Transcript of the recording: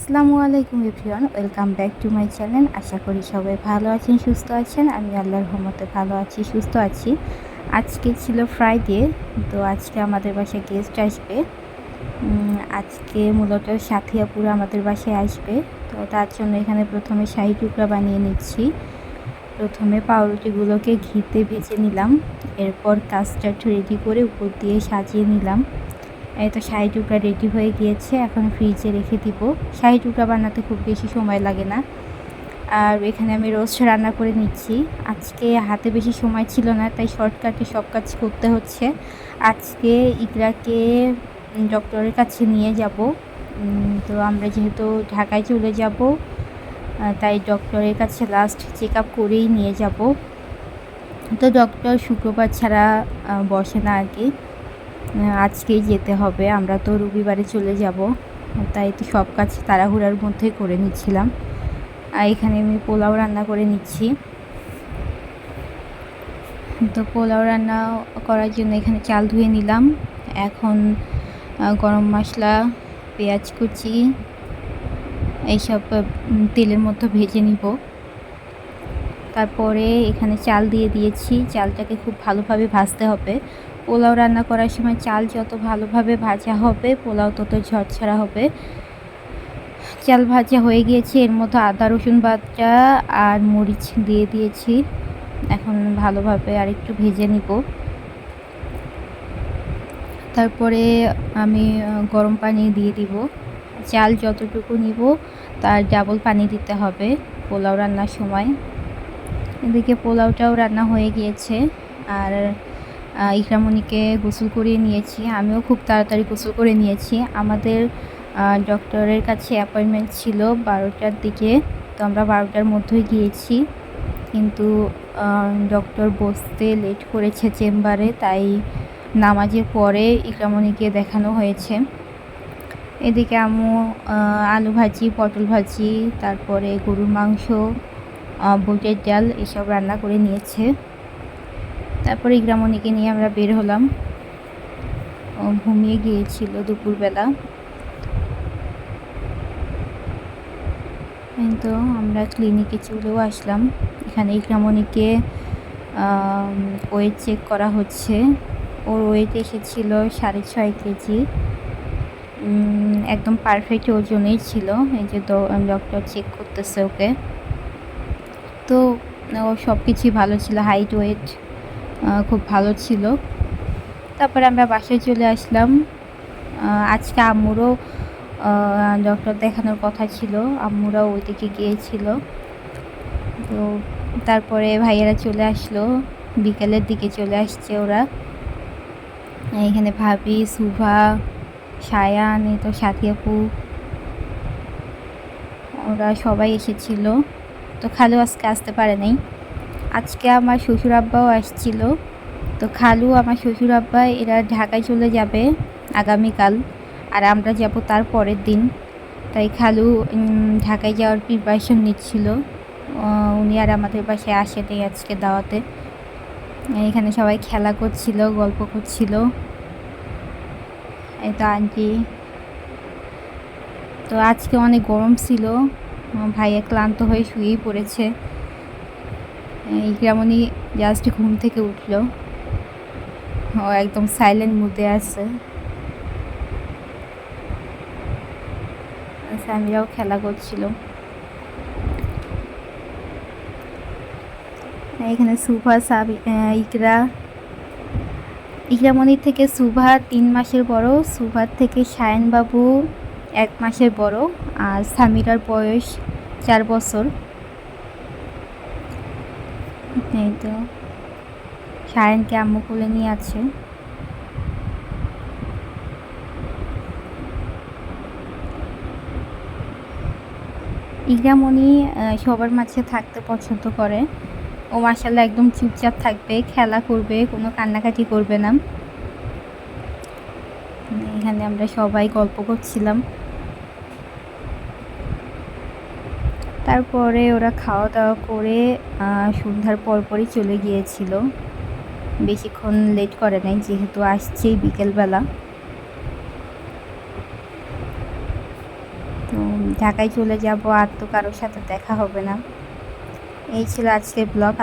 আসসালামু আলাইকুম everyone, welcome back to my channel. আশা করি সবাই ভালো আছেন, সুস্থ আছেন। আমি আল্লাহর রহমতে ভালো আছি, সুস্থ আছি। আজকে ছিল ফ্রাইডে, তো আজকে আমাদের বাসায় গেস্ট আসবে। আজকে মূলত সাথী আপুরা আমাদের বাসায় আসবে, তো তার জন্য এখানে প্রথমে শাহী টুকরা বানিয়ে নিচ্ছি। প্রথমে পাউরুটিগুলোকে ঘিতে ভেজে নিলাম, এরপর কাস্টার্ড রেডি করে উপর দিয়ে সাজিয়ে নিলাম। এই তো শাহী টুকরা রেডি হয়ে গিয়েছে, এখন ফ্রিজে রেখে দিব। শাহী টুকরা বানাতে খুব বেশি সময় লাগে না। আর এখানে আমি রোস্ট রান্না করে নিচ্ছি। আজকে হাতে বেশি সময় ছিল না, তাই শর্টকাটে সব কাজ করতে হচ্ছে। আজকে ইকরাকে ডক্টরের কাছে নিয়ে যাব। তো আমরা যেহেতু ঢাকায় চলে যাব, তাই ডক্টরের কাছে লাস্ট চেক আপ করেই নিয়ে যাব। তো ডক্টর শুক্রবার ছাড়া বসে না আর কি, আজকেই যেতে হবে। আমরা তো রবিবারে চলে যাব, তাই তো সব কাজ তাড়াহুড়ার মধ্যে করে নিচ্ছিলাম। আর এখানে আমি পোলাও রান্না করে নিচ্ছি। তো পোলাও রান্না করার জন্য এখানে চাল ধুয়ে নিলাম। এখন গরম মশলা, পেঁয়াজ কুচি এইসব তেলের মধ্যে ভেজে নিব। তারপরে এখানে চাল দিয়ে দিয়েছি। চালটাকে খুব ভালোভাবে ভাজতে হবে। পোলাও রান্না করার সময় চাল যত ভালোভাবে ভাজা হবে, পোলাও তত ঝরঝরা হবে। চাল ভাজা হয়ে গিয়েছে, এর মধ্যে আদা রসুন বাটা আর মরিচ দিয়ে দিয়েছি। এখন ভালোভাবে আরেকটু ভেজে নিব। তারপরে আমি গরম পানি দিয়ে দিব। চাল যতটুকু নিব তার ডাবল পানি দিতে হবে পোলাও রান্নার সময়। এদিকে পোলাওটাও রান্না হয়ে গিয়েছে, আর ইকরামণিকে গোসল করিয়ে নিয়েছি। আমিও খুব তাড়াতাড়ি গোসল করে নিয়েছি। আমাদের ডক্টরের কাছে অ্যাপয়েন্টমেন্ট ছিল 12টার দিকে, তো আমরা 12টার মধ্যেই গিয়েছি। কিন্তু ডক্টর বসতে লেট করেছে চেম্বারে, তাই নামাজের পরে ইকরামণিকে দেখানো হয়েছে। এদিকে আম্মু আলু ভাজি, পটল ভাজি, তারপরে গরুর মাংস, বুটের ডাল এসব রান্না করে নিয়েছে। তারপরে ইকরামণিকে নিয়ে আমরা বের হলাম। ঘুমিয়ে গিয়েছিল দুপুরবেলা। তো আমরা ক্লিনিকে চলেও আসলাম। এখানে ইকরামণিকে ওয়েট চেক করা হচ্ছে। ওর ওয়েট এসেছিল 6.5 কেজি, একদম পারফেক্ট ওজনেই ছিল। এই যে ডক্টর চেক করতেছে ওকে। তো ও সব কিছুই ভালো ছিল, হাইট ওয়েট খুব ভালো ছিল। তারপরে আমরা বাসায় চলে আসলাম। আজকে আম্মুরও ডক্টর দেখানোর কথা ছিল, আম্মুরাও ওইদিকে গিয়েছিল। তো তারপরে ভাইয়েরা চলে আসলো, বিকেলের দিকে চলে আসছে ওরা। এখানে ভাবি, সুভা, সায়ান, এই তো সাথী আপু, ওরা সবাই এসেছিল। তো খালু আজকে আসতে পারে নাই। আজকে আমার শ্বশুর আব্বাও আসছিল। তো খালু, আমার শ্বশুর আব্বা এরা ঢাকায় চলে যাবে আগামীকাল, আর আমরা যাব তার পরের দিন। তাই খালু ঢাকায় যাওয়ার প্রিপারেশন নিচ্ছিল। উনি আর আমাদের বাসায় আসেনি আজকে দাওয়াতে। এখানে সবাই খেলা করছিল, গল্প করছিল। এই তো আন্টি। তো আজকে অনেক গরম ছিল, ভাইয়া ক্লান্ত হয়ে শুয়েই পড়েছে। ইকরামণি জাস্ট ঘুম থেকে উঠলো, ও একদম সাইলেন্ট মুডে আছে। স্যামিরাও খেলা করছিল। এখানে সুভা, ইকরামণির থেকে সুভা 3 মাসের বড়, সুভার থেকে সায়ন বাবু 1 মাসের বড়, আর সামিরার বয়স 4 বছর। এই তো সায়নকে আম্মু কোলে নিয়ে আছে। ইকরামণি সবার মাঝে থাকতে পছন্দ করে। ও মাশাআল্লাহ একদম চুপচাপ থাকবে, খেলা করবে, কোনো কান্নাকাটি করবে না। এখানে আমরা সবাই গল্প করছিলাম। তারপরে ওরা খাওয়া দাওয়া করে সন্ধ্যার পরপরই চলে গিয়েছিল, বেশিক্ষণ লেট করে নাই, যেহেতু আসছেই বিকেলবেলা। তো ঢাকায় চলে যাব, আর তো কারোর সাথে দেখা হবে না। এই ছিল আজকের ব্লগ।